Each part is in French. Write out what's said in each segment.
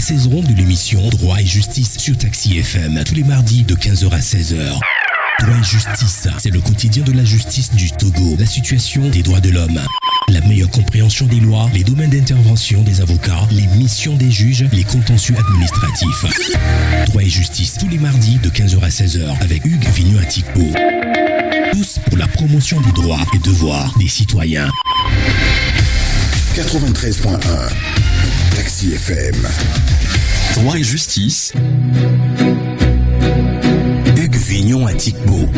saison de l'émission Droit et Justice sur Taxi FM, tous les mardis de 15h à 16h. Droit et Justice, c'est le quotidien de la justice du Togo, la situation des droits de l'homme, la meilleure compréhension des lois, les domaines d'intervention des avocats, les missions des juges, les contentieux administratifs. Droit et Justice, tous les mardis de 15h à 16h avec Hugues Vigneault-Atikpo. Tous pour la promotion des droits et devoirs des citoyens. 93.1 Taxi FM. Droit et Justice. Hugues Vigneault-Atikpo.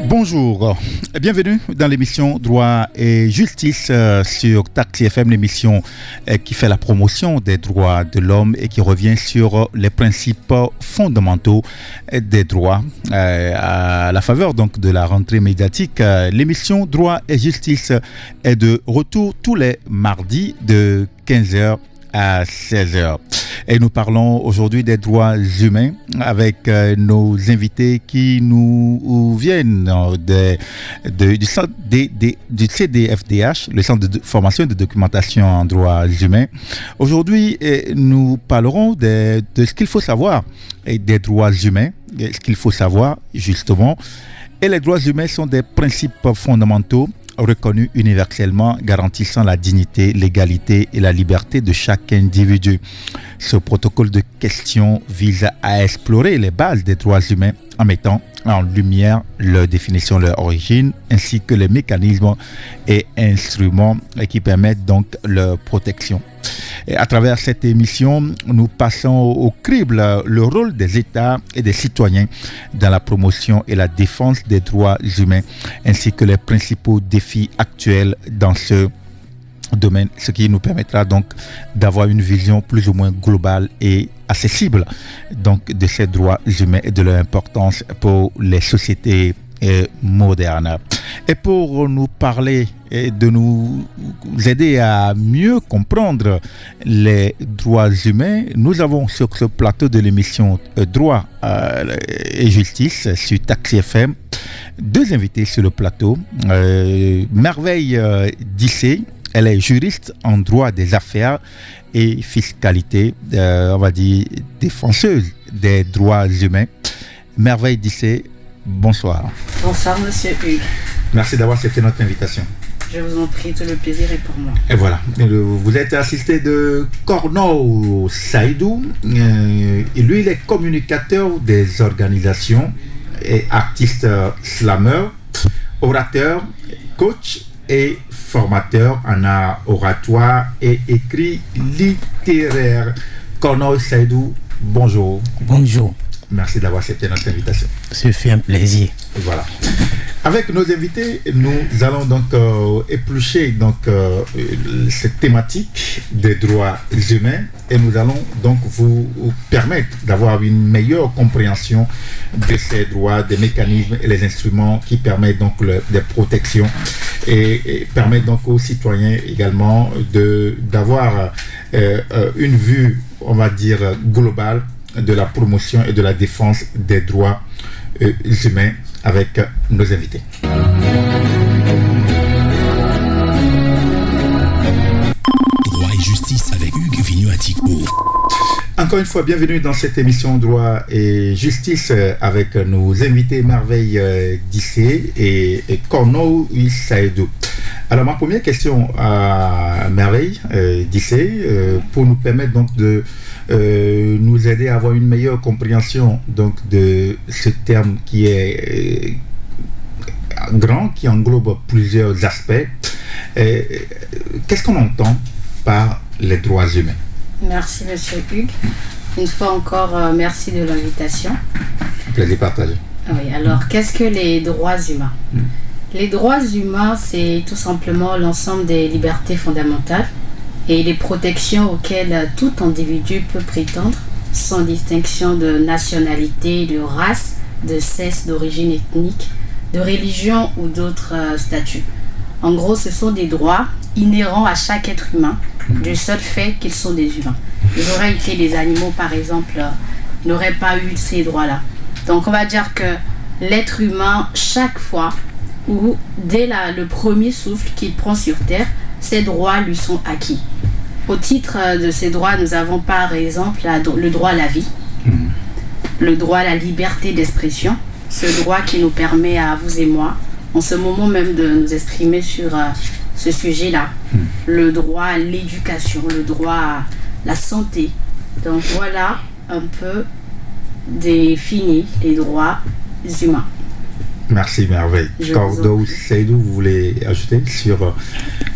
Bonjour, bienvenue dans l'émission Droit et Justice sur Taxi FM, l'émission qui fait la promotion des droits de l'homme et qui revient sur les principes fondamentaux des droits à la faveur donc de la rentrée médiatique. L'émission Droit et Justice est de retour tous les mardis de 15h à 16h. Et nous parlons aujourd'hui des droits humains avec nos invités qui nous viennent du CDFDH, le Centre de formation et de documentation en droits humains. Aujourd'hui, nous parlerons de ce qu'il faut savoir des droits humains, ce qu'il faut savoir justement. Et les droits humains sont des principes fondamentaux reconnu universellement, garantissant la dignité, l'égalité et la liberté de chaque individu. Ce protocole de questions vise à explorer les bases des droits humains en mettant en lumière leur définition, leur origine, ainsi que les mécanismes et instruments qui permettent donc leur protection. Et à travers cette émission, nous passons au crible le rôle des États et des citoyens dans la promotion et la défense des droits humains, ainsi que les principaux défis actuels dans ce domaine, ce qui nous permettra donc d'avoir une vision plus ou moins globale et accessible donc de ces droits humains et de leur importance pour les sociétés modernes. Et pour nous parler et de nous aider à mieux comprendre les droits humains, nous avons sur ce plateau de l'émission Droit et Justice sur Taxi FM deux invités sur le plateau. Merveille Dissé, elle est juriste en droit des affaires et fiscalité, on va dire défenseuse des droits humains. Merveille Dissé, bonsoir. Bonsoir, monsieur Hugues. Merci d'avoir accepté notre invitation. Je vous en prie, tout le plaisir est pour moi. Et voilà, vous êtes assisté de Corno Saïdou. Et lui, il est communicateur des organisations et artiste slammer, orateur, coach et formateur en art oratoire et écrit littéraire. Corno Saïdou, bonjour. Bonjour. Merci d'avoir accepté notre invitation. Ce fait un plaisir. Voilà. Avec nos invités, nous allons donc éplucher cette thématique des droits humains et nous allons donc vous permettre d'avoir une meilleure compréhension de ces droits, des mécanismes et les instruments qui permettent donc des protections et permettent donc aux citoyens également d'avoir une vue, on va dire, globale de la promotion et de la défense des droits humains avec nos invités. Droit et Justice avec Hugues Vigneault-Atikpo. Encore une fois, bienvenue dans cette émission Droit et Justice avec nos invités Merveille Dissé et Corno Saïdou. Alors ma première question à Merveille Dissé, pour nous permettre donc de nous aider à avoir une meilleure compréhension donc de ce terme qui est grand, qui englobe plusieurs aspects. Qu'est-ce qu'on entend par les droits humains? Merci, monsieur Hugues. Une fois encore, merci de l'invitation. Plaisir partagé. Oui, alors, qu'est-ce que les droits humains? Les droits humains, c'est tout simplement l'ensemble des libertés fondamentales et les protections auxquelles tout individu peut prétendre, sans distinction de nationalité, de race, de sexe, d'origine ethnique, de religion ou d'autres statuts. En gros, ce sont des droits inhérents à chaque être humain, du seul fait qu'ils sont des humains. Ils auraient été des animaux, par exemple, ils n'auraient pas eu ces droits-là. Donc on va dire que l'être humain, chaque fois, ou dès le premier souffle qu'il prend sur Terre, ses droits lui sont acquis. Au titre de ces droits, nous avons par exemple le droit à la vie, le droit à la liberté d'expression, ce droit qui nous permet à vous et moi, en ce moment même, de nous exprimer sur ce sujet-là. Le droit à l'éducation, le droit à la santé. Donc voilà un peu défini les droits humains. Merci, Merveille. Cordo, Seydou, vous voulez ajouter sur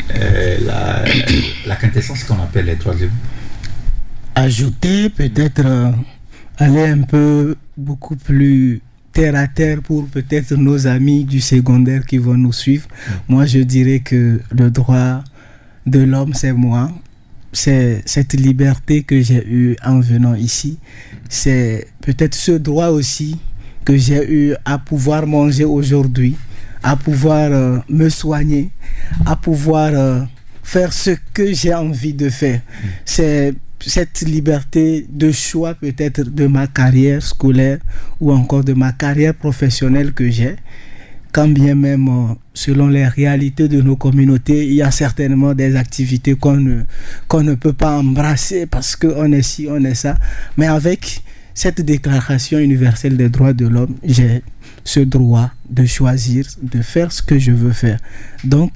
la quintessence qu'on appelle les droits humains? Ajouter, peut-être aller un peu beaucoup plus terre à terre pour peut-être nos amis du secondaire qui vont nous suivre. Moi, je dirais que le droit de l'homme, c'est moi. C'est cette liberté que j'ai eue en venant ici. C'est peut-être ce droit aussi que j'ai eu à pouvoir manger aujourd'hui, à pouvoir me soigner, à pouvoir faire ce que j'ai envie de faire. C'est cette liberté de choix peut-être de ma carrière scolaire ou encore de ma carrière professionnelle que j'ai. Quand bien même, selon les réalités de nos communautés, il y a certainement des activités qu'on ne peut pas embrasser parce qu'on est ci, on est ça. Mais avec cette déclaration universelle des droits de l'homme, j'ai ce droit de choisir, de faire ce que je veux faire. Donc,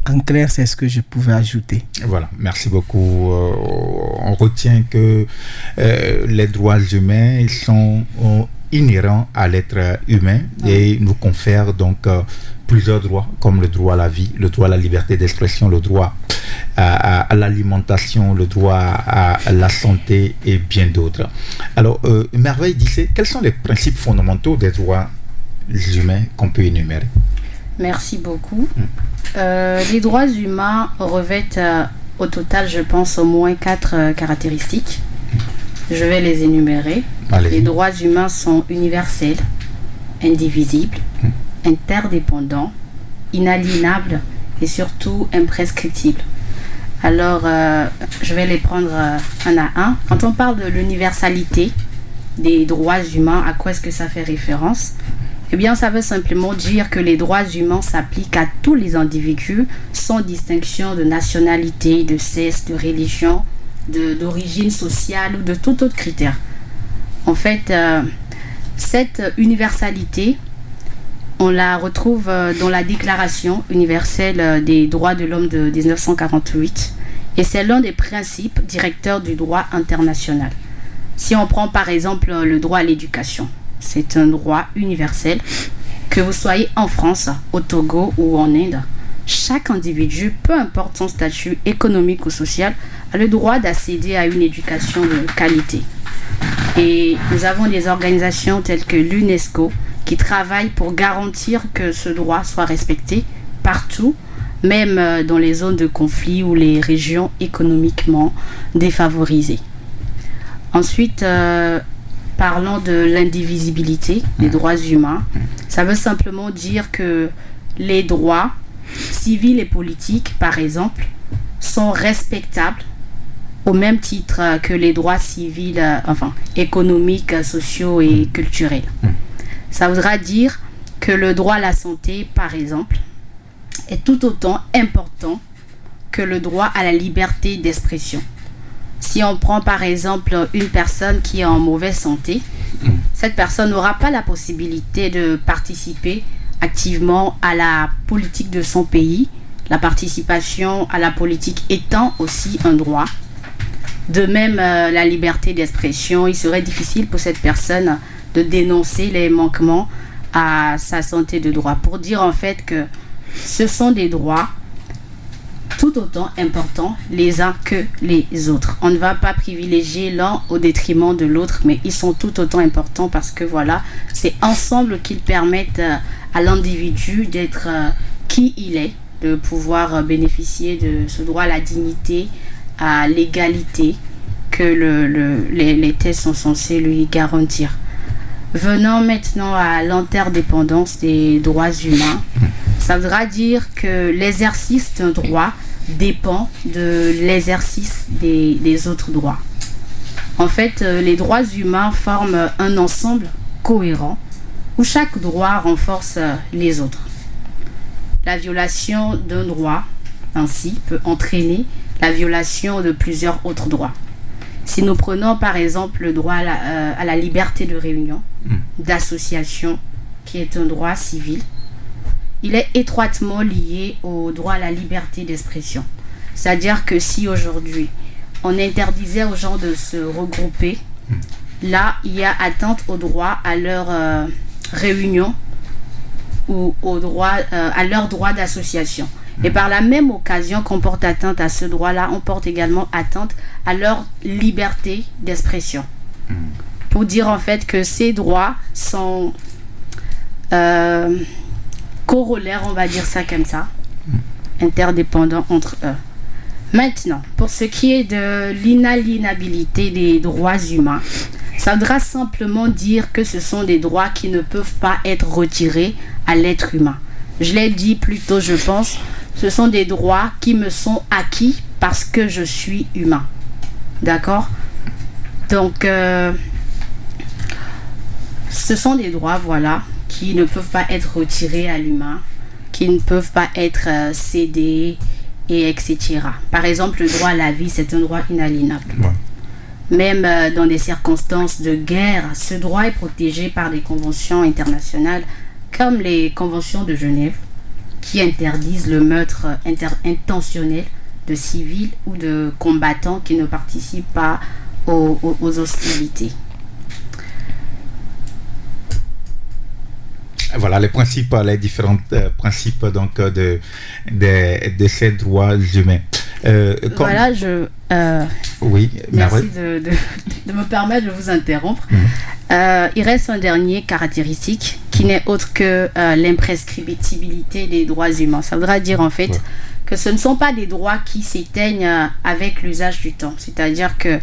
en clair, c'est ce que je pouvais ajouter. Voilà, merci beaucoup. On retient que les droits humains ils sont inhérents à l'être humain et nous confèrent donc plusieurs droits, comme le droit à la vie, le droit à la liberté d'expression, le droit à l'alimentation, le droit à la santé et bien d'autres. Alors, Merveille disait, quels sont les principes fondamentaux des droits humains qu'on peut énumérer? Merci beaucoup. Les droits humains revêtent au total, je pense, au moins 4 caractéristiques. Je vais les énumérer. Allez-y. Les droits humains sont universels, indivisibles, interdépendants, inaliénables et surtout imprescriptibles. Alors, je vais les prendre un à un. Quand on parle de l'universalité des droits humains, à quoi est-ce que ça fait référence? Eh bien, ça veut simplement dire que les droits humains s'appliquent à tous les individus sans distinction de nationalité, de sexe, de religion, d'origine sociale ou de tout autre critère. En fait, cette universalité, on la retrouve dans la Déclaration universelle des droits de l'homme de 1948 et c'est l'un des principes directeurs du droit international. Si on prend par exemple le droit à l'éducation, c'est un droit universel. Que vous soyez en France, au Togo ou en Inde, chaque individu, peu importe son statut économique ou social, a le droit d'accéder à une éducation de qualité. Et nous avons des organisations telles que l'UNESCO qui travaillent pour garantir que ce droit soit respecté partout, même dans les zones de conflit ou les régions économiquement défavorisées. Ensuite, parlons de l'indivisibilité des droits humains. Ça veut simplement dire que les droits civils et politiques, par exemple, sont respectables au même titre que les droits civils, économiques, sociaux et culturels. Ça voudra dire que le droit à la santé, par exemple, est tout autant important que le droit à la liberté d'expression. Si on prend par exemple une personne qui est en mauvaise santé, cette personne n'aura pas la possibilité de participer activement à la politique de son pays, la participation à la politique étant aussi un droit. De même, la liberté d'expression, il serait difficile pour cette personne de dénoncer les manquements à sa santé de droit. Pour dire en fait que ce sont des droits tout autant importants les uns que les autres. On ne va pas privilégier l'un au détriment de l'autre, mais ils sont tout autant importants parce que voilà, c'est ensemble qu'ils permettent à l'individu d'être qui il est, de pouvoir bénéficier de ce droit à la dignité, à l'égalité que les textes sont censés lui garantir. Venons maintenant à l'interdépendance des droits humains. Ça Ça voudra dire que l'exercice d'un droit dépend de l'exercice des autres droits. En fait, les droits humains forment un ensemble cohérent où chaque droit renforce les autres. La violation d'un droit, ainsi, peut entraîner la violation de plusieurs autres droits. Si nous prenons par exemple le droit à la liberté de réunion, d'association, qui est un droit civil, il est étroitement lié au droit à la liberté d'expression. C'est-à-dire que si aujourd'hui on interdisait aux gens de se regrouper, là il y a atteinte au droit à leur réunion ou au droit, à leur droit d'association. Et par la même occasion qu'on porte atteinte à ce droit-là, on porte également atteinte à leur liberté d'expression. Pour dire en fait que ces droits sont corollaires, on va dire ça comme ça, interdépendants entre eux. Maintenant, pour ce qui est de l'inaliénabilité des droits humains, ça voudra simplement dire que ce sont des droits qui ne peuvent pas être retirés à l'être humain. Je l'ai dit plus tôt, je pense, ce sont des droits qui me sont acquis parce que je suis humain. D'accord ? Donc, ce sont des droits, voilà, qui ne peuvent pas être retirés à l'humain, qui ne peuvent pas être cédés, et etc. Par exemple, le droit à la vie, c'est un droit inaliénable. Ouais. Même dans des circonstances de guerre, ce droit est protégé par des conventions internationales comme les conventions de Genève qui interdisent le meurtre intentionnel de civils ou de combattants qui ne participent pas aux hostilités. Voilà les principes, les différents principes donc de ces droits humains. Voilà, oui, merci de me permettre de vous interrompre. Il reste un dernier caractéristique qui n'est autre que l'imprescriptibilité des droits humains. Ça voudra dire en fait que ce ne sont pas des droits qui s'éteignent avec l'usage du temps. C'est-à-dire que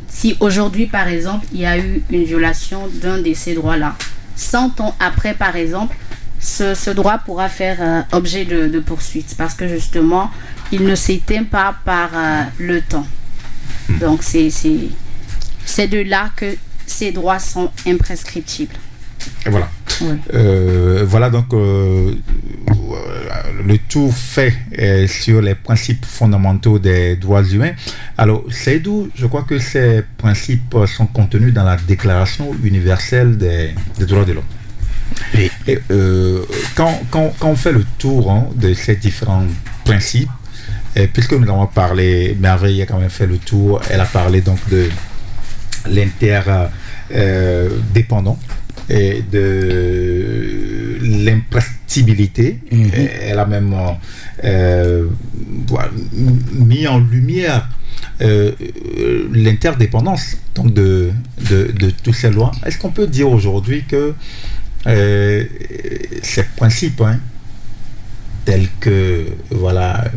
si aujourd'hui, par exemple, il y a eu une violation d'un de ces droits-là, 100 ans après, par exemple, ce droit pourra faire objet de poursuite parce que justement, il ne s'éteint pas par le temps. Donc, c'est de là que ces droits sont imprescriptibles. Et voilà. Ouais. Voilà donc le tout fait sur les principes fondamentaux des droits humains. Alors, Seydou, je crois que ces principes sont contenus dans la Déclaration universelle des droits de l'homme. Et quand on fait le tour de ces différents principes, puisque nous avons parlé, Merveille a quand même fait le tour, elle a parlé donc de l'interdépendant et de l'imprescriptibilité. Elle a même mis en lumière l'interdépendance donc de toutes ces lois. Est-ce qu'on peut dire aujourd'hui que ces principes tels que voilà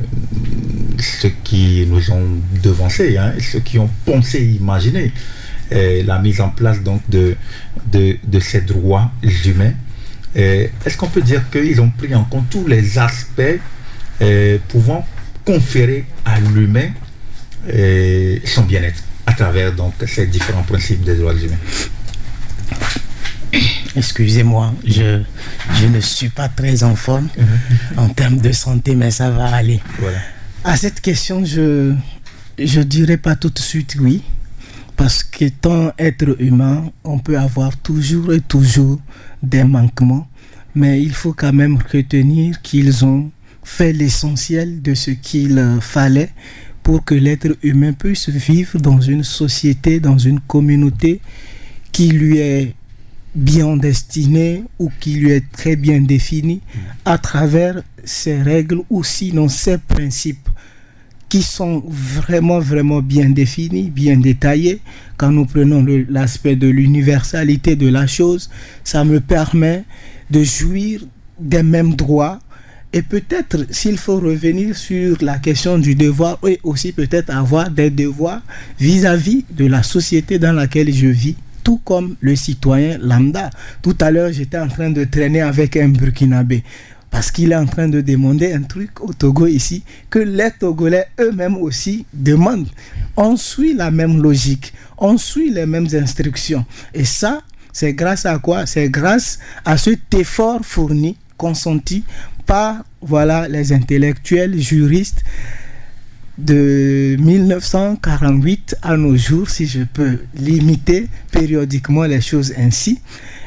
ceux qui nous ont devancés, ceux qui ont pensé, imaginé la mise en place donc de ces droits humains, est-ce qu'on peut dire qu'ils ont pris en compte tous les aspects pouvant conférer à l'humain son bien-être à travers donc ces différents principes des droits humains? Excusez-moi, je ne suis pas très en forme en termes de santé, mais ça va aller. Voilà. À cette question, je dirais pas tout de suite oui, parce qu'étant être humain, on peut avoir toujours et toujours des manquements, mais il faut quand même retenir qu'ils ont fait l'essentiel de ce qu'il fallait pour que l'être humain puisse vivre dans une société, dans une communauté qui lui est bien destinée ou qui lui est très bien définie à travers ses règles ou sinon ses principes qui sont vraiment bien définis, bien détaillés. Quand nous prenons l'aspect de l'universalité de la chose, ça me permet de jouir des mêmes droits. Et peut-être, s'il faut revenir sur la question du devoir, et aussi peut-être avoir des devoirs vis-à-vis de la société dans laquelle je vis, tout comme le citoyen lambda. Tout à l'heure, j'étais en train de traîner avec un Burkinabé. parce qu'il est en train de demander un truc au Togo ici que les Togolais eux-mêmes aussi demandent. On suit la même logique, on suit les mêmes instructions. Et ça, c'est grâce à quoi? C'est grâce à cet effort fourni, consenti par les intellectuels, juristes de 1948 à nos jours, si je peux limiter périodiquement les choses ainsi.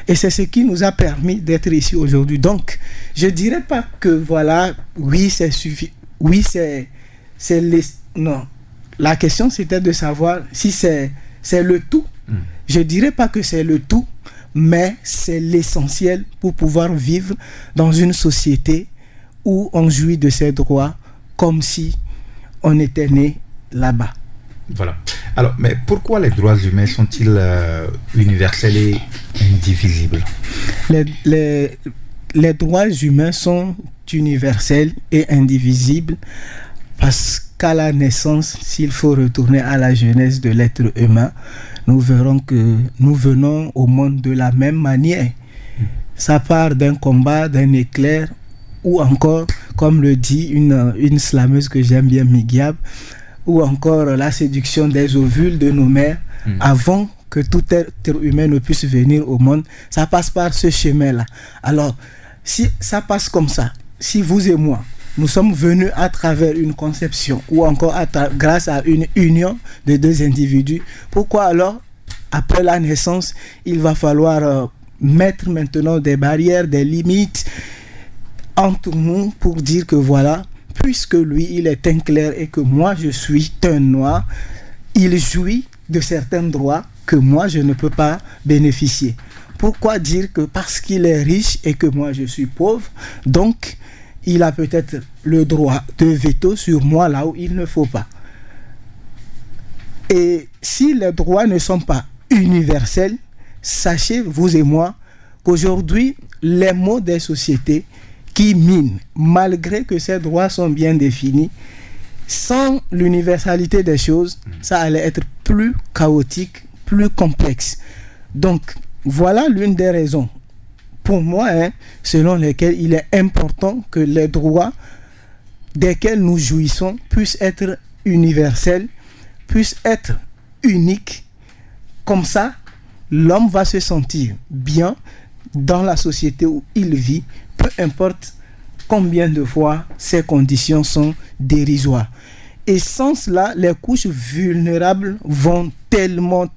Et c'est ce qui nous a permis d'être ici aujourd'hui. Donc, je ne dirais pas que oui, c'est suffisant. Oui, non. La question, c'était de savoir si c'est le tout. Je ne dirais pas que c'est le tout, mais c'est l'essentiel pour pouvoir vivre dans une société où on jouit de ses droits comme si on était né là-bas. Voilà. Alors, mais pourquoi les droits humains sont-ils universels et indivisibles? Les droits humains sont universels et indivisibles parce qu'à la naissance, s'il faut retourner à la genèse de l'être humain, nous verrons que nous venons au monde de la même manière. Ça part d'un combat, d'un éclair, ou encore, comme le dit une slameuse que j'aime bien, Migyab, ou encore la séduction des ovules de nos mères, avant que tout être humain ne puisse venir au monde. Ça passe par ce chemin-là. Alors, si ça passe comme ça, si vous et moi, nous sommes venus à travers une conception ou encore grâce à une union de deux individus, pourquoi alors, après la naissance, il va falloir mettre maintenant des barrières, des limites entre nous pour dire que puisque lui, il est un clair et que moi, je suis un noir, il jouit de certains droits que moi, je ne peux pas bénéficier. Pourquoi dire que parce qu'il est riche et que moi, je suis pauvre, donc il a peut-être le droit de veto sur moi là où il ne faut pas. Et si les droits ne sont pas universels, sachez, vous et moi, qu'aujourd'hui, les maux des sociétés qui minent, malgré que ces droits sont bien définis, sans l'universalité des choses, ça allait être plus chaotique, plus complexe. Donc, voilà l'une des raisons, pour moi, selon lesquelles il est important que les droits desquels nous jouissons puissent être universels, puissent être uniques. Comme ça, l'homme va se sentir bien dans la société où il vit, peu importe combien de fois ces conditions sont dérisoires. Et sans cela, les couches vulnérables vont tellement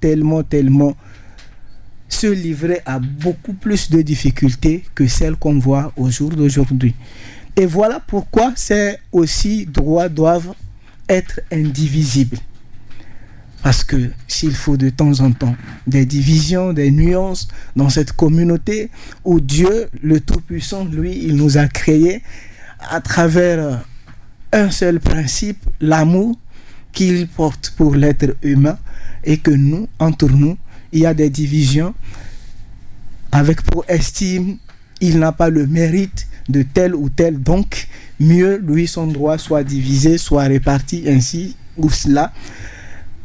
se livrer à beaucoup plus de difficultés que celles qu'on voit au jour d'aujourd'hui. Et voilà pourquoi ces droits doivent être indivisibles. Parce que s'il faut de temps en temps des divisions, des nuances dans cette communauté où Dieu, le Tout-Puissant, lui, il nous a créés à travers un seul principe, l'amour qu'il porte pour l'être humain, et que nous, entre nous, il y a des divisions avec pour estime, il n'a pas le mérite de tel ou tel, donc mieux lui son droit soit divisé, soit réparti ainsi ou cela.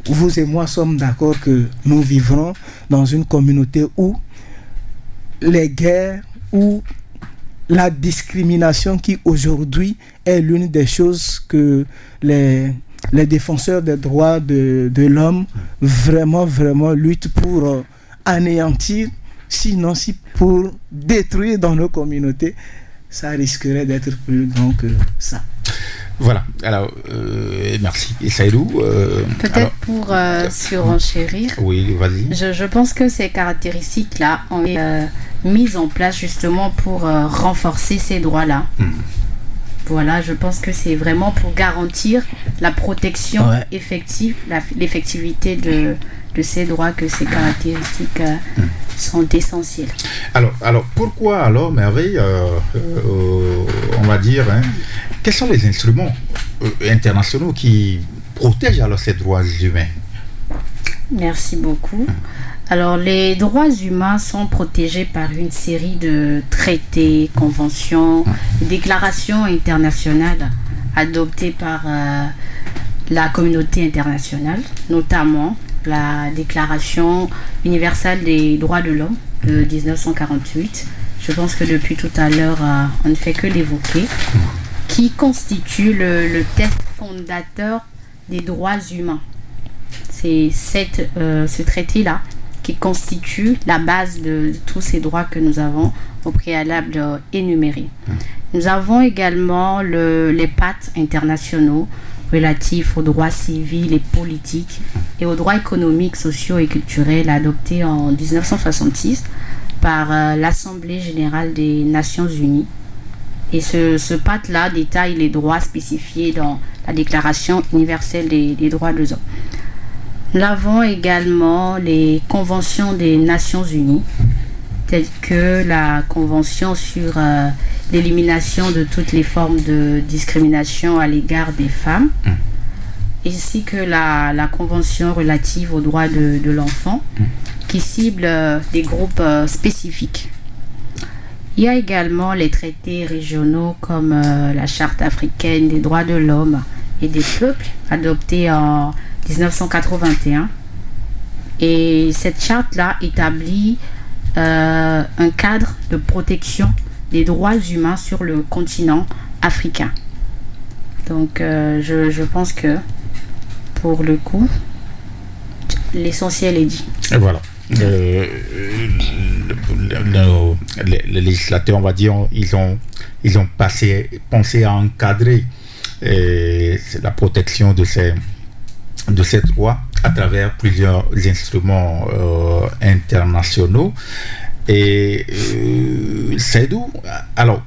Vous et moi sommes d'accord que nous vivrons dans une communauté où les guerres, où la discrimination qui aujourd'hui est l'une des choses que les défenseurs des droits de l'homme vraiment luttent pour anéantir, sinon si pour détruire dans nos communautés, ça risquerait d'être plus grand que ça. Voilà, alors merci. Et Saïdou peut-être pour surenchérir. Oui, vas-y. Je pense que ces caractéristiques-là ont été mises en place justement pour renforcer ces droits-là. Voilà, je pense que c'est vraiment pour garantir la protection effective, l'effectivité de ces droits, que ces caractéristiques sont essentielles. Alors pourquoi alors, Merveille, on va dire, quels sont les instruments internationaux qui protègent alors ces droits humains? Merci beaucoup. Alors, les droits humains sont protégés par une série de traités, conventions, déclarations internationales adoptées par la communauté internationale, notamment la Déclaration universelle des droits de l'homme de 1948. je pense que depuis tout à l'heure, on ne fait que l'évoquer, qui constitue le texte fondateur des droits humains. C'est ce traité-là qui constitue la base de tous ces droits que nous avons au préalable énumérés. Nous avons également les pactes internationaux relatifs aux droits civils et politiques et aux droits économiques, sociaux et culturels adoptés en 1966 par l'Assemblée générale des Nations unies. Et ce pacte-là détaille les droits spécifiés dans la Déclaration universelle des droits de l'homme. Nous avons également les conventions des Nations unies, telles que la Convention sur l'élimination de toutes les formes de discrimination à l'égard des femmes, ainsi que la Convention relative aux droits de l'enfant, qui cible des groupes spécifiques. Il y a également les traités régionaux comme la Charte africaine des droits de l'homme et des peuples, adoptée en 1981. Et cette charte-là établit un cadre de protection des droits humains sur le continent africain. Donc je pense que pour le coup, l'essentiel est dit. Et voilà. Les législateurs, on va dire, ils ont pensé à encadrer la protection de ces droits à travers plusieurs instruments internationaux. Et Seydou, alors,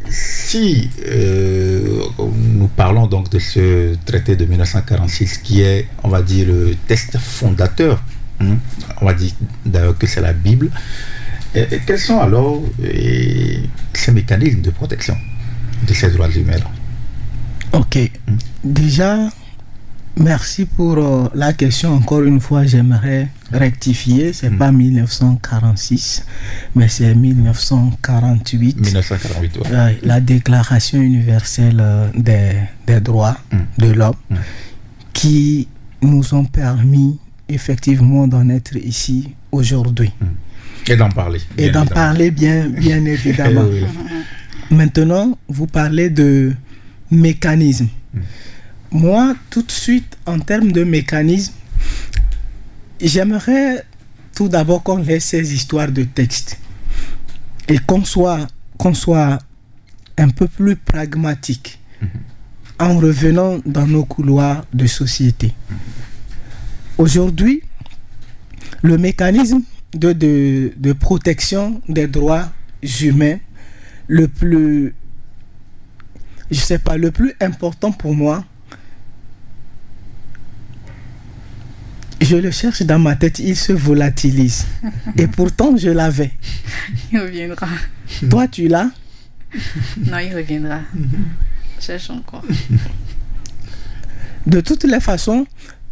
si nous parlons donc de ce traité de 1946 qui est, on va dire, le texte fondateur, on va dire d'ailleurs que c'est la Bible, quels sont alors ces mécanismes de protection de ces droits humains? Ok. Déjà, merci pour la question. Encore une fois, j'aimerais rectifier. C'est pas 1946, mais c'est 1948. 1948, ouais. La Déclaration universelle des droits de l'homme qui nous ont permis effectivement d'en être ici aujourd'hui. Et d'en parler. Et d'en parler bien évidemment. Oui. Maintenant, vous parlez de mécanisme. Moi, tout de suite, en termes de mécanisme, j'aimerais tout d'abord qu'on laisse ces histoires de texte et qu'on soit un peu plus pragmatique en revenant dans nos couloirs de société. Aujourd'hui, le mécanisme de protection des droits humains le plus important pour moi, je le cherche dans ma tête, il se volatilise. Et pourtant, je l'avais. Il reviendra. Toi, tu l'as? Non, il reviendra. Cherche encore. De toutes les façons,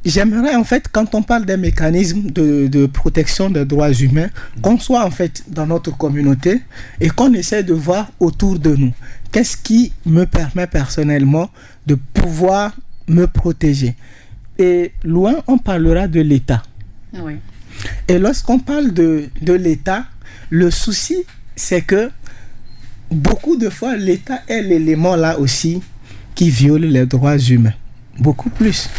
j'aimerais en fait, quand on parle des mécanismes de protection des droits humains, qu'on soit en fait dans notre communauté et qu'on essaie de voir autour de nous. Qu'est-ce qui me permet personnellement de pouvoir me protéger? Et loin, on parlera de l'État. Oui. Et lorsqu'on parle de l'État, le souci, c'est que beaucoup de fois, l'État est l'élément là aussi qui viole les droits humains. Beaucoup plus.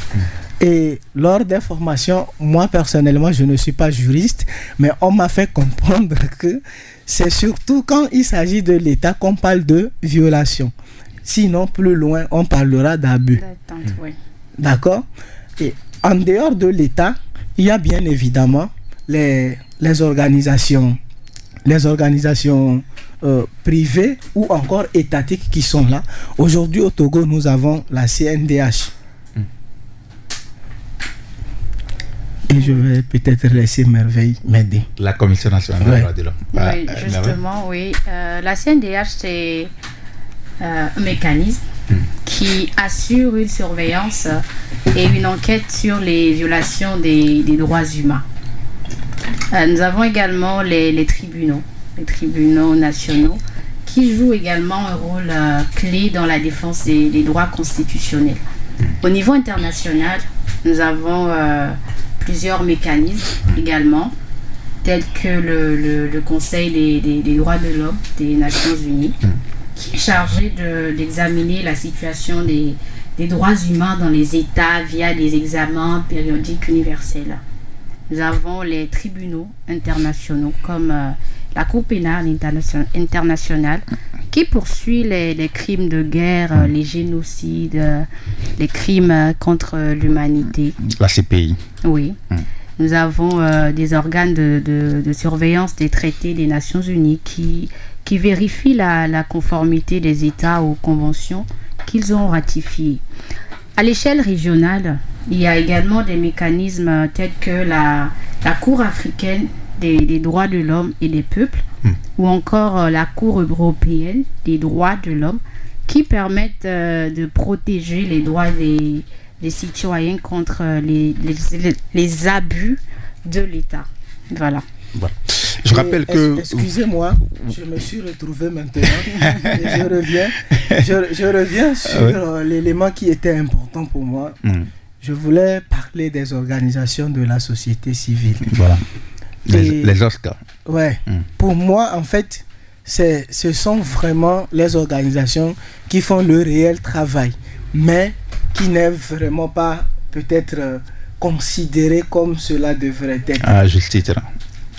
Et lors des formations, moi personnellement, je ne suis pas juriste, mais on m'a fait comprendre que c'est surtout quand il s'agit de l'État qu'on parle de violation. Sinon, plus loin, on parlera d'abus. Oui. D'accord? Et en dehors de l'État, il y a bien évidemment les organisations privées ou encore étatiques qui sont là. Aujourd'hui, au Togo, nous avons la CNDH. Et je vais peut-être laisser Merveille m'aider. La Commission nationale des droits de l'homme. Oui, justement, oui. La CNDH, c'est un mécanisme qui assure une surveillance et une enquête sur les violations des droits humains. Nous avons également les tribunaux nationaux, qui jouent également un rôle clé dans la défense des droits constitutionnels. Au niveau international, nous avons plusieurs mécanismes également, tels que le Conseil des droits de l'homme des Nations Unies, qui est chargé d'examiner la situation des droits humains dans les États via des examens périodiques universels. Nous avons les tribunaux internationaux comme la Cour pénale internationale qui poursuit les crimes de guerre, les génocides, les crimes contre l'humanité. La CPI. Oui. Nous avons des organes de surveillance des traités des Nations Unies qui vérifient la conformité des États aux conventions qu'ils ont ratifiées. À l'échelle régionale, il y a également des mécanismes tels que la Cour africaine des droits de l'homme et des peuples, ou encore la Cour européenne des droits de l'homme, qui permettent de protéger les droits des citoyens contre les abus de l'État. Voilà. Je rappelle que... Excusez-moi, je me suis retrouvé maintenant et je reviens sur l'élément qui était important pour moi. Je voulais parler des organisations de la société civile. Voilà. Les Oscars. Ouais. Pour moi, en fait, ce sont vraiment les organisations qui font le réel travail, mais qui n'est vraiment pas peut-être considéré comme cela devrait être. À juste titre.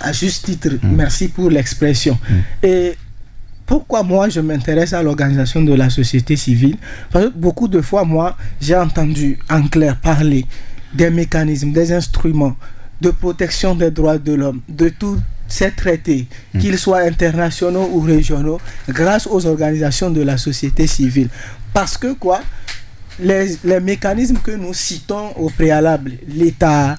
À juste titre, merci pour l'expression. Et pourquoi moi je m'intéresse à l'organisation de la société civile? Parce que beaucoup de fois, moi, j'ai entendu en clair parler des mécanismes, des instruments de protection des droits de l'homme, de tous ces traités, qu'ils soient internationaux ou régionaux, grâce aux organisations de la société civile. Parce que quoi? Les mécanismes que nous citons au préalable, l'État,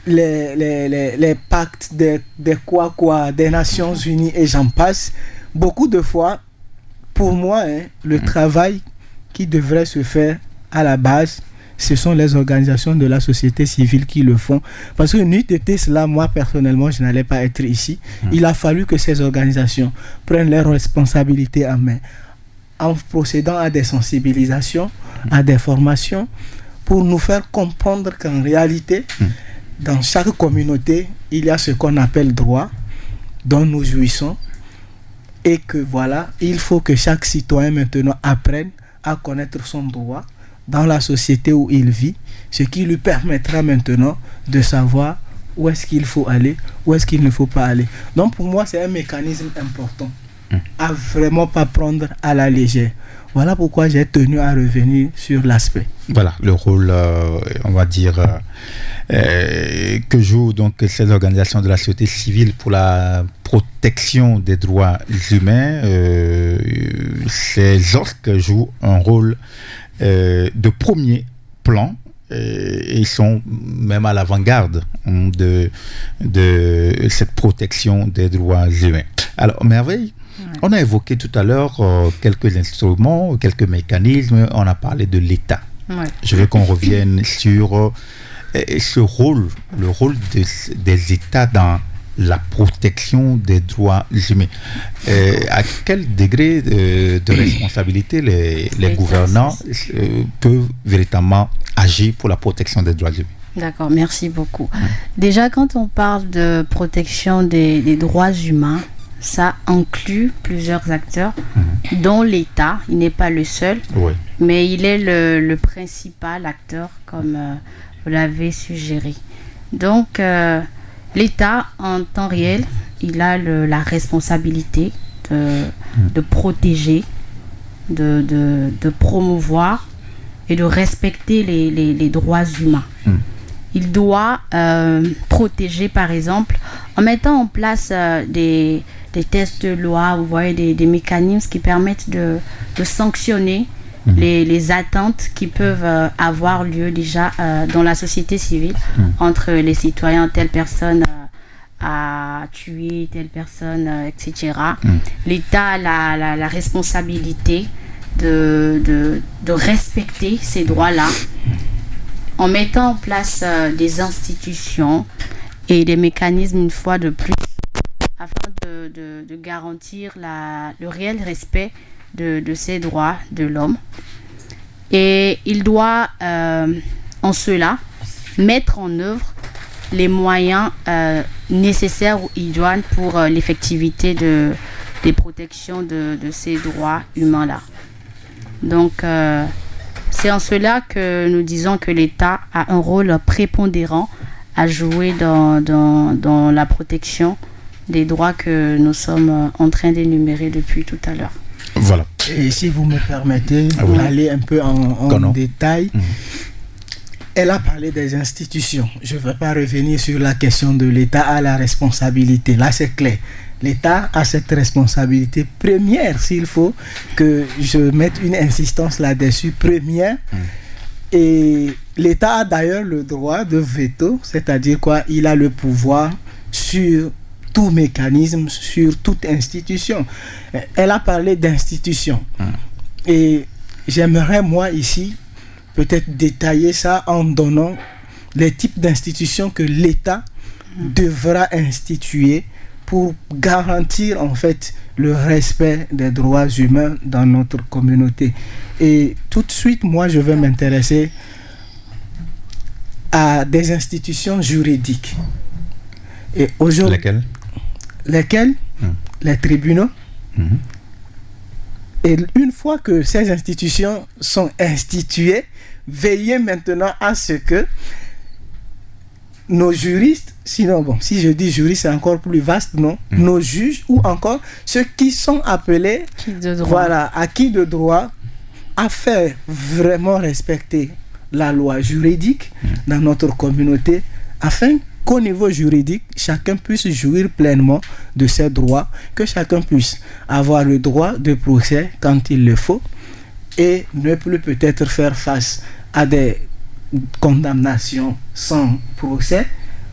les pactes des Nations Unies et j'en passe, beaucoup de fois, pour moi, le travail qui devrait se faire à la base, ce sont les organisations de la société civile qui le font. Parce que n'eût été cela, moi personnellement, je n'allais pas être ici. Il a fallu que ces organisations prennent leurs responsabilités en main, en procédant à des sensibilisations, à des formations, pour nous faire comprendre qu'en réalité, dans chaque communauté, il y a ce qu'on appelle droit, dont nous jouissons, et que voilà, il faut que chaque citoyen maintenant apprenne à connaître son droit dans la société où il vit, ce qui lui permettra maintenant de savoir où est-ce qu'il faut aller, où est-ce qu'il ne faut pas aller. Donc pour moi, c'est un mécanisme important à vraiment pas prendre à la légère. Voilà pourquoi j'ai tenu à revenir sur l'aspect. Voilà, le rôle, on va dire, que jouent donc ces organisations de la société civile pour la protection des droits humains. Ces OSC jouent un rôle de premier plan et ils sont même à l'avant-garde de cette protection des droits humains. Alors, Merveille, on a évoqué tout à l'heure quelques instruments, quelques mécanismes, on a parlé de l'État. Je veux qu'on revienne sur ce rôle, le rôle des États dans la protection des droits humains. À quel degré de responsabilité les gouvernants peuvent véritablement agir pour la protection des droits humains? D'accord, merci beaucoup. Déjà, quand on parle de protection des droits humains, ça inclut plusieurs acteurs, dont l'État. Il n'est pas le seul, mais il est le principal acteur, comme vous l'avez suggéré. Donc, l'État, en temps réel, il a la responsabilité de protéger, de promouvoir et de respecter les droits humains. Il doit protéger, par exemple, en mettant en place des tests de loi, vous voyez, des mécanismes qui permettent de sanctionner les attentes qui peuvent avoir lieu déjà dans la société civile entre les citoyens, telle personne a tué, telle personne, etc. L'État a la responsabilité de respecter ces droits-là en mettant en place des institutions et des mécanismes une fois de plus afin de garantir le réel respect de ces droits de l'homme. Et il doit en cela mettre en œuvre les moyens nécessaires ou idoines pour l'effectivité des protections de ces droits humains-là. Donc, c'est en cela que nous disons que l'État a un rôle prépondérant à jouer dans la protection des droits que nous sommes en train d'énumérer depuis tout à l'heure. Voilà. Et si vous me permettez d'aller un peu en détail, elle a parlé des institutions. Je ne vais pas revenir sur la question de l'État à la responsabilité. Là, c'est clair. L'État a cette responsabilité première, s'il faut que je mette une insistance là-dessus, première. Et l'État a d'ailleurs le droit de veto, c'est-à-dire quoi, il a le pouvoir sur tout mécanisme, sur toute institution. Elle a parlé d'institutions. Et j'aimerais, moi, ici, peut-être détailler ça en donnant les types d'institutions que l'État devra instituer pour garantir en fait le respect des droits humains dans notre communauté. Et tout de suite, moi, je vais m'intéresser à des institutions juridiques. Et aujourd'hui, lesquelles Les tribunaux. Et une fois que ces institutions sont instituées, veillez maintenant à ce que nos juristes, sinon bon, si je dis juristes c'est encore plus vaste, non, nos juges ou encore ceux qui sont appelés acquis de droit à faire vraiment respecter la loi juridique dans notre communauté, afin qu'au niveau juridique, chacun puisse jouir pleinement de ses droits, que chacun puisse avoir le droit de procès quand il le faut et ne plus peut-être faire face à des condamnations sans procès,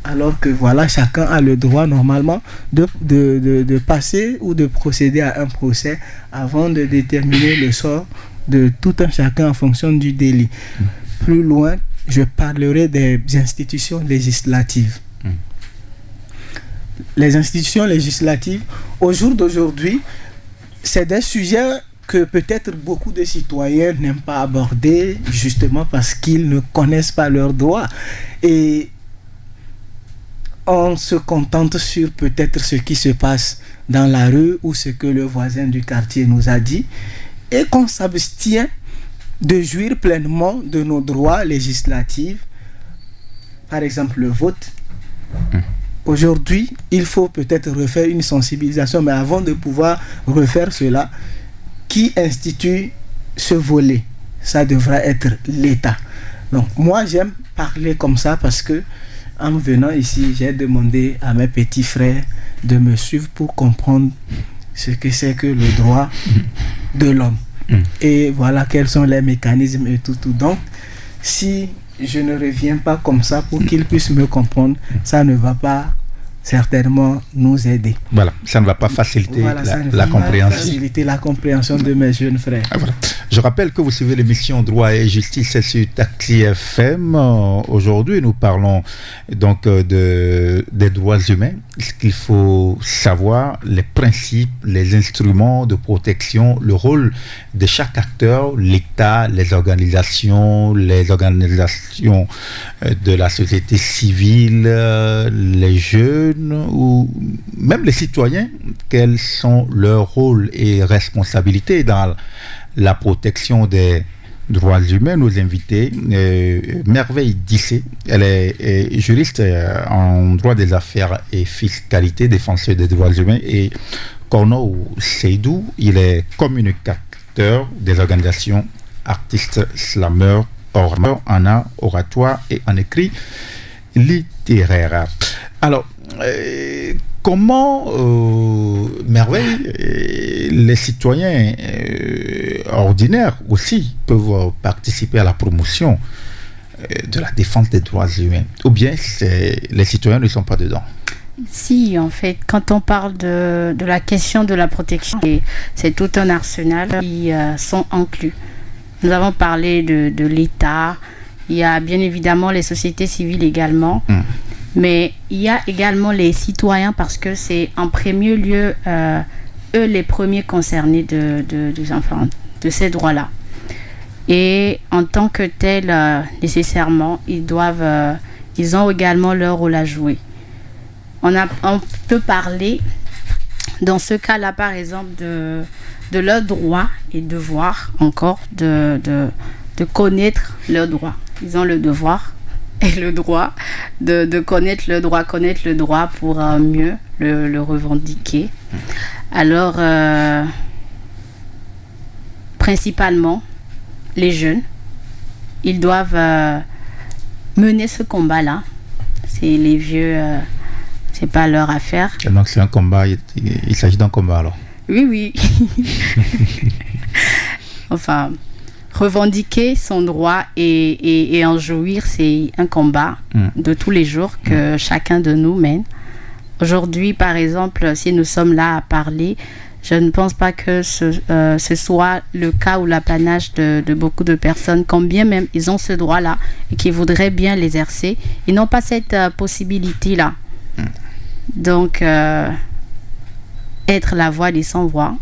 alors que voilà, chacun a le droit normalement de passer ou de procéder à un procès avant de déterminer le sort de tout un chacun en fonction du délit. Plus loin, je parlerai des institutions législatives. Les institutions législatives, au jour d'aujourd'hui, c'est des sujets que peut-être beaucoup de citoyens n'aiment pas aborder, justement parce qu'ils ne connaissent pas leurs droits. Et on se contente sur peut-être ce qui se passe dans la rue ou ce que le voisin du quartier nous a dit, et qu'on s'abstient de jouir pleinement de nos droits législatifs, par exemple le vote. Aujourd'hui, il faut peut-être refaire une sensibilisation, mais avant de pouvoir refaire cela, qui institue ce volet? Ça devra être l'État. Donc moi, j'aime parler comme ça parce que en venant ici, j'ai demandé à mes petits frères de me suivre pour comprendre ce que c'est que le droit de l'homme. Et voilà quels sont les mécanismes et tout. Donc, si je ne reviens pas comme ça pour qu'ils puissent me comprendre, ça ne va pas certainement nous aider. Voilà, ça ne va pas faciliter la compréhension. Faciliter la compréhension de mes jeunes frères. Voilà. Je rappelle que vous suivez l'émission Droit et Justice sur Taxi FM. Aujourd'hui, nous parlons donc des droits humains, ce qu'il faut savoir, les principes, les instruments de protection, le rôle de chaque acteur, l'État, les organisations de la société civile, les jeunes ou même les citoyens, quels sont leurs rôles et responsabilités dans la protection des droits humains. Nos invités, Merveille Dissé, elle est juriste en droit des affaires et fiscalité, défenseur des droits humains, et Corno Seydou, il est communicateur des organisations, artiste, slameur, orateur en art, oratoire et en écrit littéraire. Alors, comment, Merveille, les citoyens ordinaires aussi peuvent participer à la promotion de la défense des droits humains? Ou bien les citoyens ne sont pas dedans? Si, en fait, quand on parle de la question de la protection, c'est tout un arsenal qui sont inclus. Nous avons parlé de l'État, il y a bien évidemment les sociétés civiles également, mais il y a également les citoyens parce que c'est en premier lieu eux les premiers concernés de ces droits-là. Et en tant que tels, nécessairement, ils doivent ils ont également leur rôle à jouer. On peut parler, dans ce cas-là, par exemple, de leurs droits et devoirs, encore, de connaître leurs droits. Ils ont le devoir et le droit de connaître le droit pour mieux le revendiquer. Alors, principalement, les jeunes, ils doivent mener ce combat-là. C'est les vieux, c'est pas leur affaire. Et donc c'est un combat, il s'agit d'un combat alors. Oui. Enfin, revendiquer son droit et en jouir, c'est un combat de tous les jours que chacun de nous mène. Aujourd'hui, par exemple, si nous sommes là à parler, je ne pense pas que ce soit le cas ou l'apanage de beaucoup de personnes, quand bien même ils ont ce droit-là et qui voudraient bien l'exercer, ils n'ont pas cette possibilité-là. Donc, être la voix des sans-voix,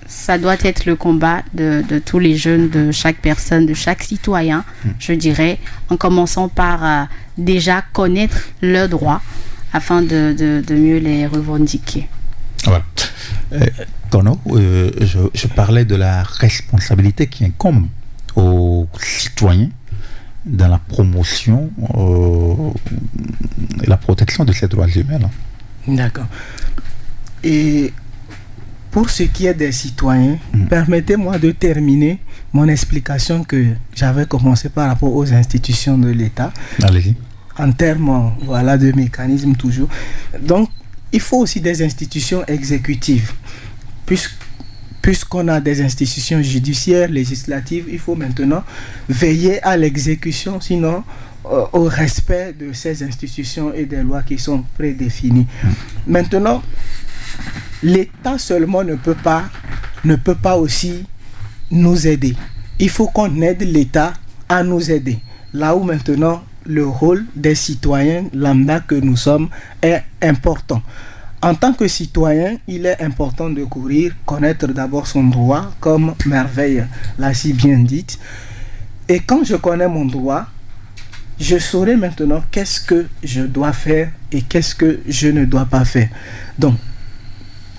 ça doit être le combat de tous les jeunes, de chaque personne, de chaque citoyen, je dirais, en commençant par déjà connaître leurs droits afin de mieux les revendiquer. Voilà. Tono, je parlais de la responsabilité qui incombe aux citoyens dans la promotion et la protection de ces droits humains. Là. D'accord. Et pour ce qui est des citoyens, permettez-moi de terminer mon explication que j'avais commencé par rapport aux institutions de l'État. Allez-y. En termes de mécanismes toujours. Donc, il faut aussi des institutions exécutives. Puisqu'on a des institutions judiciaires, législatives, il faut maintenant veiller à l'exécution, sinon au respect de ces institutions et des lois qui sont prédéfinies. Maintenant, l'État seulement ne peut pas aussi nous aider. Il faut qu'on aide l'État à nous aider. Là où maintenant le rôle des citoyens lambda que nous sommes est important. En tant que citoyen, il est important de connaître d'abord son droit, comme Merveille l'a si bien dit. Et quand je connais mon droit, je saurai maintenant qu'est-ce que je dois faire et qu'est-ce que je ne dois pas faire. Donc,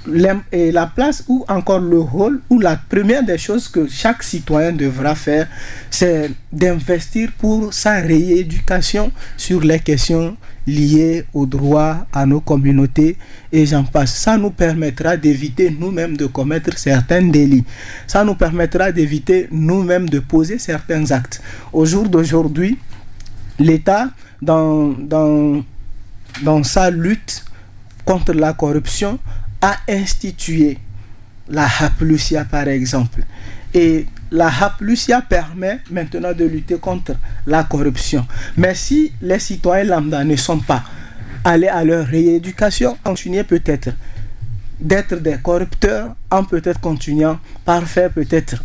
la place ou encore le rôle ou la première des choses que chaque citoyen devra faire, c'est d'investir pour sa rééducation sur les questions liées aux droits, à nos communautés et j'en passe. Ça nous permettra d'éviter nous-mêmes de commettre certains délits. Ça nous permettra d'éviter nous-mêmes de poser certains actes. Au jour d'aujourd'hui, l'État, dans sa lutte contre la corruption, a institué la Haplusia par exemple. Et la Haplusia permet maintenant de lutter contre la corruption. Mais si les citoyens lambda ne sont pas allés à leur rééducation, continuer peut-être d'être des corrupteurs en peut-être continuant par faire peut-être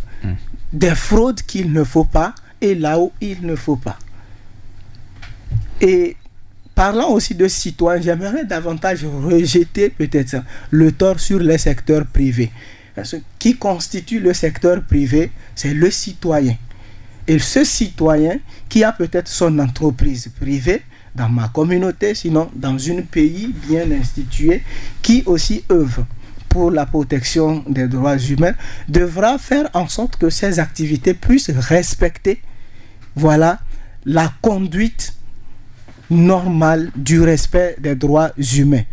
des fraudes qu'il ne faut pas et là où il ne faut pas. Et parlant aussi de citoyens, j'aimerais davantage rejeter peut-être le tort sur les secteurs privés. Parce que qui constitue le secteur privé, c'est le citoyen. Et ce citoyen qui a peut-être son entreprise privée dans ma communauté, sinon dans un pays bien institué, qui aussi œuvre pour la protection des droits humains, devra faire en sorte que ces activités puissent respecter, la conduite normale du respect des droits humains.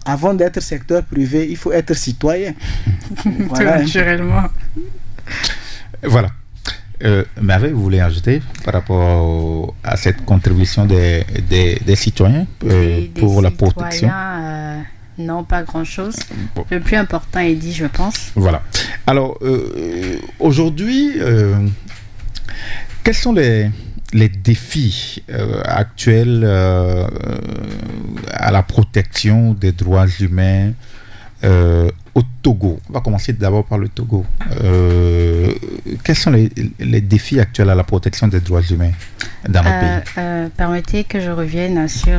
Avant d'être secteur privé, il faut être citoyen. Naturellement. Voilà. Merveille, vous voulez ajouter par rapport à cette contribution des citoyens pour la protection? Non, pas grand-chose. Le plus important est dit, je pense. Voilà. Alors, aujourd'hui, quels sont les défis actuels à la protection des droits humains au Togo? On va commencer d'abord par le Togo. Quels sont les défis actuels à la protection des droits humains dans notre pays? Permettez que je revienne sur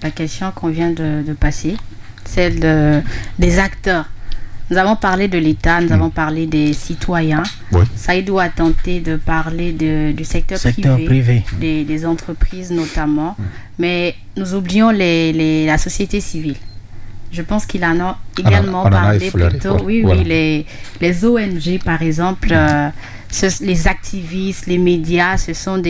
la question qu'on vient de passer, celle des acteurs Nous avons parlé de l'État, nous avons parlé des citoyens. Oui. Saïdou a tenté de parler du secteur privé. Des entreprises notamment. Mais nous oublions la société civile. Je pense qu'il en a également parlé plutôt. Oui, voilà. Les ONG, par exemple, les activistes, les médias, ce sont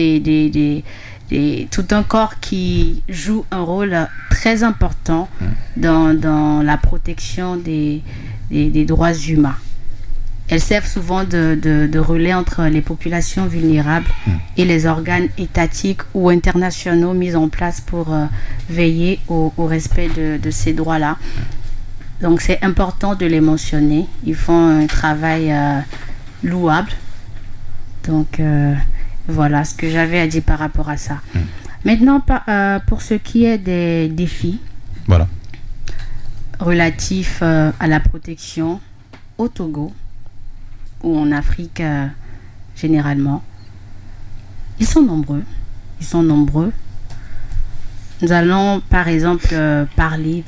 tout un corps qui joue un rôle très important dans la protection des droits humains. Elles servent souvent de relais entre les populations vulnérables et les organes étatiques ou internationaux mis en place pour veiller au respect de ces droits-là. Donc c'est important de les mentionner. Ils font un travail louable. Donc voilà ce que j'avais à dire par rapport à ça. Maintenant, pour ce qui est des défis relatifs à la protection au Togo, ou en Afrique généralement, ils sont nombreux. Nous allons par exemple parler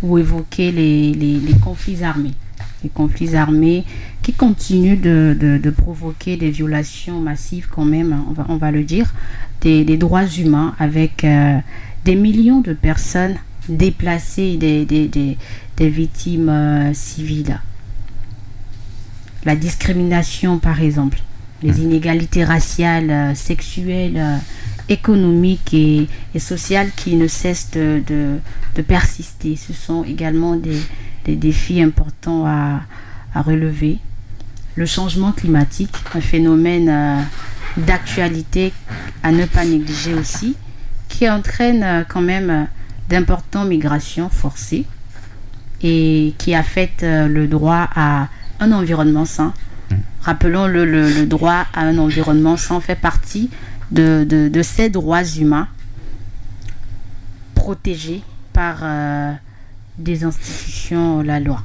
ou évoquer les conflits armés. Les conflits armés qui continuent de provoquer des violations massives quand même, on va le dire, des droits humains avec des millions de personnes déplacées, des victimes civiles. La discrimination, par exemple, les inégalités raciales, sexuelles, économiques et sociales qui ne cessent de persister. Ce sont également des défis importants à relever. Le changement climatique, un phénomène d'actualité à ne pas négliger aussi, qui entraîne quand même d'importantes migrations forcées et qui affecte le droit à un environnement sain. Rappelons le droit à un environnement sain fait partie de ces droits humains protégés par des institutions, la loi.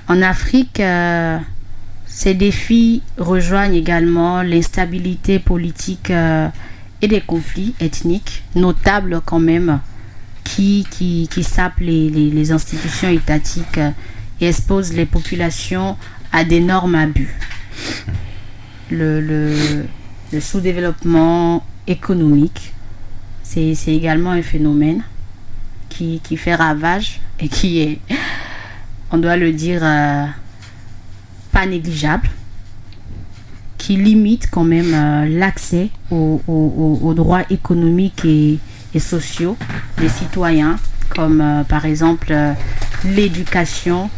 En Afrique, ces défis rejoignent également l'instabilité politique et des conflits ethniques notables quand même qui sapent les institutions étatiques et expose les populations à d'énormes abus. Le sous-développement économique, c'est également un phénomène qui fait ravage et qui est, on doit le dire, pas négligeable, qui limite quand même l'accès aux droits économiques et sociaux des citoyens, comme par exemple l'éducation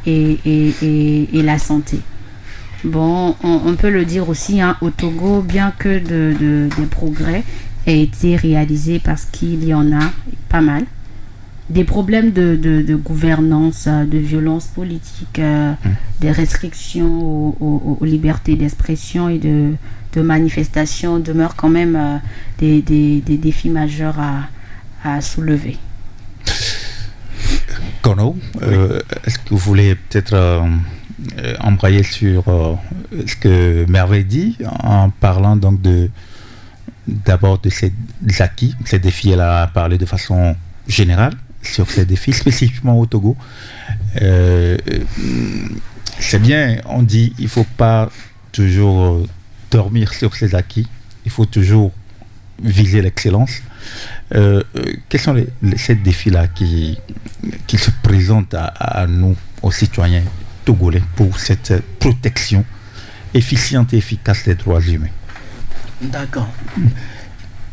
et la santé. Bon, on peut le dire aussi, au Togo, bien que des progrès aient été réalisés parce qu'il y en a pas mal, des problèmes de gouvernance, de violence politique, des restrictions aux libertés d'expression et de manifestation demeurent quand même des défis majeurs à soulever. Kono, est-ce que vous voulez peut-être embrayer sur ce que Merveille dit en parlant donc d'abord de ces acquis, ces défis? Elle a parlé de façon générale sur ces défis, spécifiquement au Togo. C'est bien, on dit il ne faut pas toujours dormir sur ses acquis, il faut toujours viser l'excellence. Quels sont ces défis-là qui se présentent à nous, aux citoyens togolais, pour cette protection efficiente et efficace des droits humains? D'accord.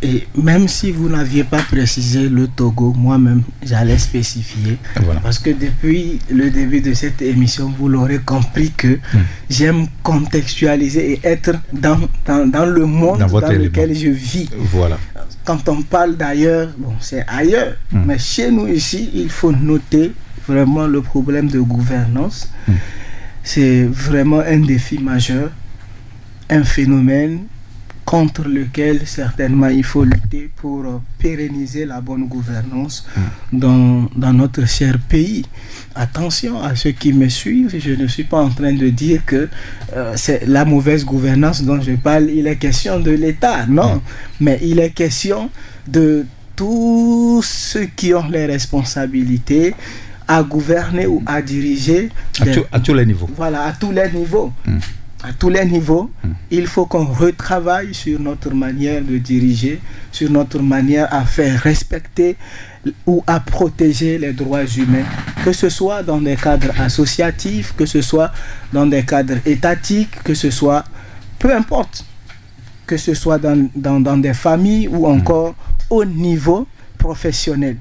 Et même si vous n'aviez pas précisé le Togo, moi-même, j'allais spécifier. Voilà. Parce que depuis le début de cette émission, vous l'aurez compris que j'aime contextualiser et être dans le monde dans lequel je vis. Voilà. Quand on parle d'ailleurs, bon, c'est ailleurs. Mais chez nous ici, il faut noter vraiment le problème de gouvernance. C'est vraiment un défi majeur, un phénomène contre lequel certainement il faut lutter pour pérenniser la bonne gouvernance dans notre cher pays. Attention à ceux qui me suivent, je ne suis pas en train de dire que c'est la mauvaise gouvernance dont je parle, il est question de l'État, non, mais il est question de tous ceux qui ont les responsabilités à gouverner ou à diriger. À tous les niveaux. Voilà, à tous les niveaux. À tous les niveaux, il faut qu'on retravaille sur notre manière de diriger, sur notre manière à faire respecter ou à protéger les droits humains, que ce soit dans des cadres associatifs, que ce soit dans des cadres étatiques, que ce soit, peu importe, que ce soit dans des familles ou encore au niveau professionnel.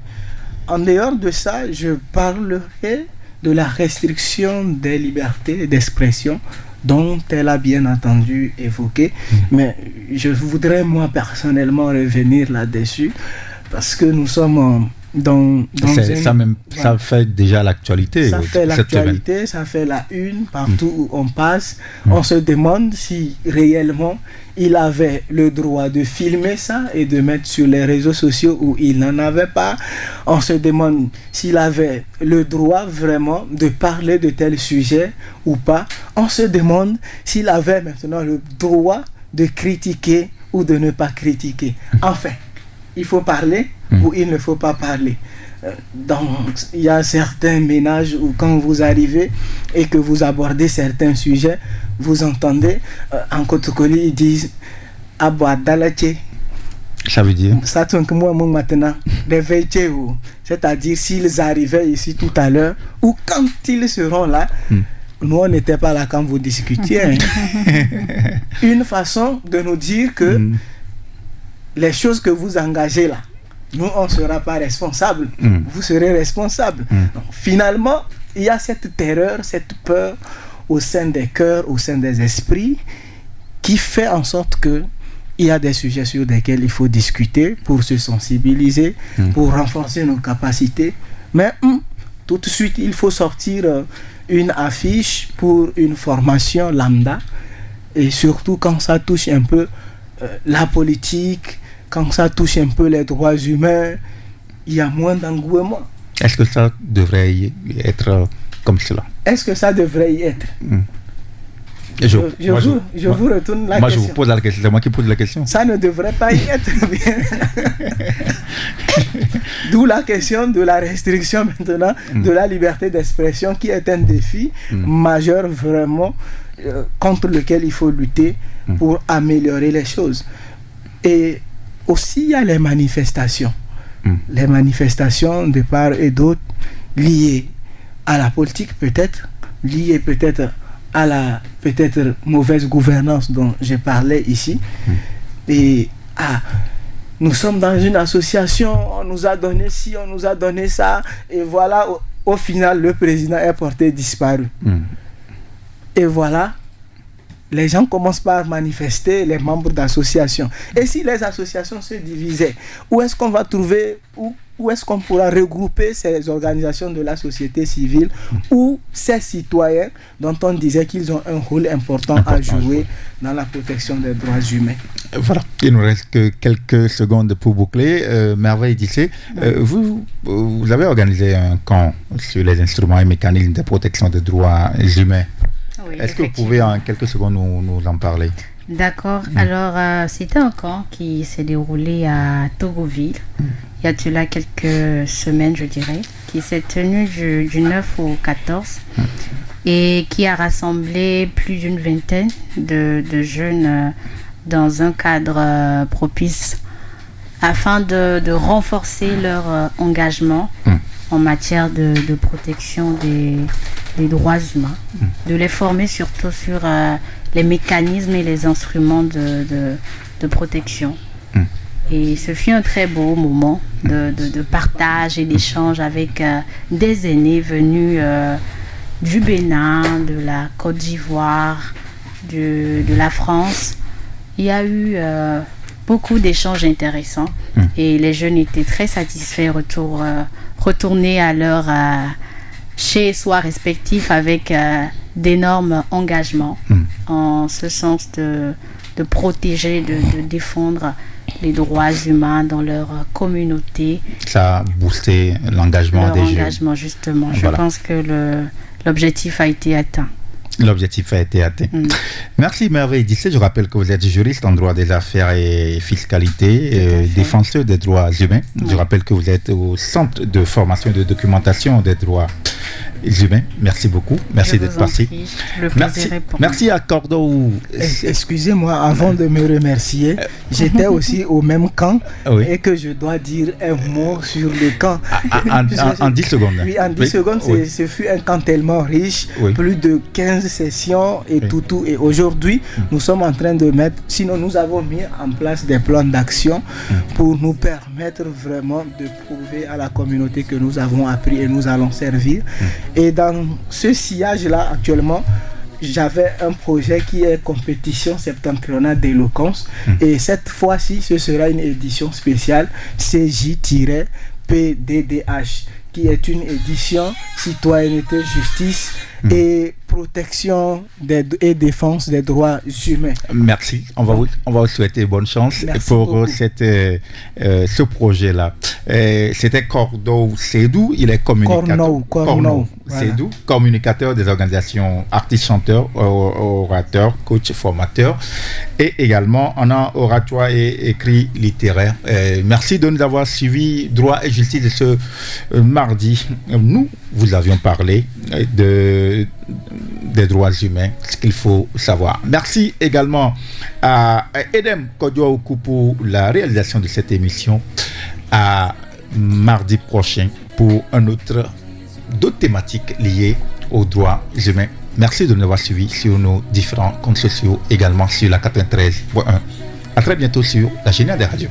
En dehors de ça, je parlerai de la restriction des libertés d'expression dont elle a bien entendu évoqué, mais je voudrais moi personnellement revenir là-dessus parce que nous sommes ça fait déjà l'actualité. Ça fait l'actualité, ça fait la une partout où on passe. On se demande si réellement il avait le droit de filmer ça et de mettre sur les réseaux sociaux où il n'en avait pas. On se demande s'il avait le droit vraiment de parler de tel sujet ou pas. On se demande s'il avait maintenant le droit de critiquer ou de ne pas critiquer. Enfin, il faut parler ou il ne faut pas parler. Donc, il y a certains ménages où quand vous arrivez et que vous abordez certains sujets, vous entendez en Kotokoli, ils disent Abouadalache. Ça veut dire Ça tient que moi maintenant, réveillez-vous. C'est-à-dire s'ils arrivaient ici tout à l'heure ou quand ils seront là, nous on n'était pas là quand vous discutiez. Hein. Une façon de nous dire que les choses que vous engagez là, nous on ne sera pas responsable, vous serez responsable. Donc, finalement, il y a cette terreur, cette peur au sein des cœurs, au sein des esprits, qui fait en sorte que il y a des sujets sur lesquels il faut discuter pour se sensibiliser, pour renforcer nos capacités. Mais tout de suite, il faut sortir une affiche pour une formation lambda. Et surtout quand ça touche un peu la politique, quand ça touche un peu les droits humains, il y a moins d'engouement. Est-ce que ça devrait y être comme cela? Est-ce que ça devrait y être? Je vous retourne la question. Moi, je vous pose la question. C'est moi qui pose la question. Ça ne devrait pas y être. D'où la question de la restriction maintenant de la liberté d'expression qui est un défi majeur vraiment contre lequel il faut lutter pour améliorer les choses. Et aussi, il y a les manifestations. Les manifestations de part et d'autre liées à la politique peut-être, liées peut-être à la mauvaise gouvernance dont je parlais ici. Et nous sommes dans une association, on nous a donné ci, on nous a donné ça, et voilà, au final, le président est porté disparu. Et voilà, les gens commencent par manifester, les membres d'associations. Et si les associations se divisaient, où est-ce qu'on va trouver, où est-ce qu'on pourra regrouper ces organisations de la société civile ou ces citoyens dont on disait qu'ils ont un rôle important à jouer dans la protection des droits humains? Voilà, il nous reste que quelques secondes pour boucler. Merveille Dissé, vous avez organisé un camp sur les instruments et mécanismes de protection des droits humains. Oui, est-ce que vous pouvez en quelques secondes nous en parler? D'accord. Alors, c'était un camp qui s'est déroulé à Togoville, il y a de là quelques semaines, je dirais, qui s'est tenu du 9 au 14 et qui a rassemblé plus d'une vingtaine de jeunes dans un cadre propice afin de renforcer leur engagement en matière de protection des droits humains, de les former surtout sur les mécanismes et les instruments de protection. Et ce fut un très beau moment de partage et d'échange avec des aînés venus du Bénin, de la Côte d'Ivoire, de la France. Il y a eu beaucoup d'échanges intéressants et les jeunes étaient très satisfaits, retournés à leur chez soi respectif avec d'énormes engagements en ce sens de protéger, de défendre les droits humains dans leur communauté. Ça a boosté l'engagement des jeunes. Justement. Voilà. Je pense que l'objectif a été atteint. L'objectif a été atteint. Merci Merveille Dissé. Je rappelle que vous êtes juriste en droit des affaires et fiscalité, défenseur des droits humains. Je rappelle que vous êtes au Centre de formation et de documentation des droits humains. Merci beaucoup. Merci d'être passé. Merci à Cordo. Excusez-moi, avant de me remercier, j'étais aussi au même camp et que je dois dire un mot sur le camp. En 10 secondes. Oui, en 10 secondes, ce fut un camp tellement riche, plus de 15 sessions et tout. Et aujourd'hui, nous sommes en train de nous avons mis en place des plans d'action pour nous permettre vraiment de prouver à la communauté que nous avons appris et nous allons servir. Et dans ce sillage-là, actuellement, j'avais un projet qui est compétition septentrionale d'éloquence. Et cette fois-ci, ce sera une édition spéciale CJ-PDDH, qui est une édition citoyenneté, justice et protection et défense des droits humains. Merci. On va vous souhaiter bonne chance. Merci pour ce projet-là. C'était Cordo Sédou, il est communicateur. Corno. Sédou, communicateur des organisations artistes, chanteurs, orateurs, coach, formateurs et également en oratoire et écrit littéraire. Merci de nous avoir suivis. Droit et justice de ce mardi. Nous vous avions parlé des droits humains, ce qu'il faut savoir. Merci également à Edem Kodjoaoukou pour la réalisation de cette émission. À mardi prochain pour d'autres thématiques liées aux droits humains. Merci de nous avoir suivis sur nos différents comptes sociaux, également sur la 93.1. À très bientôt sur la Géniale des radios.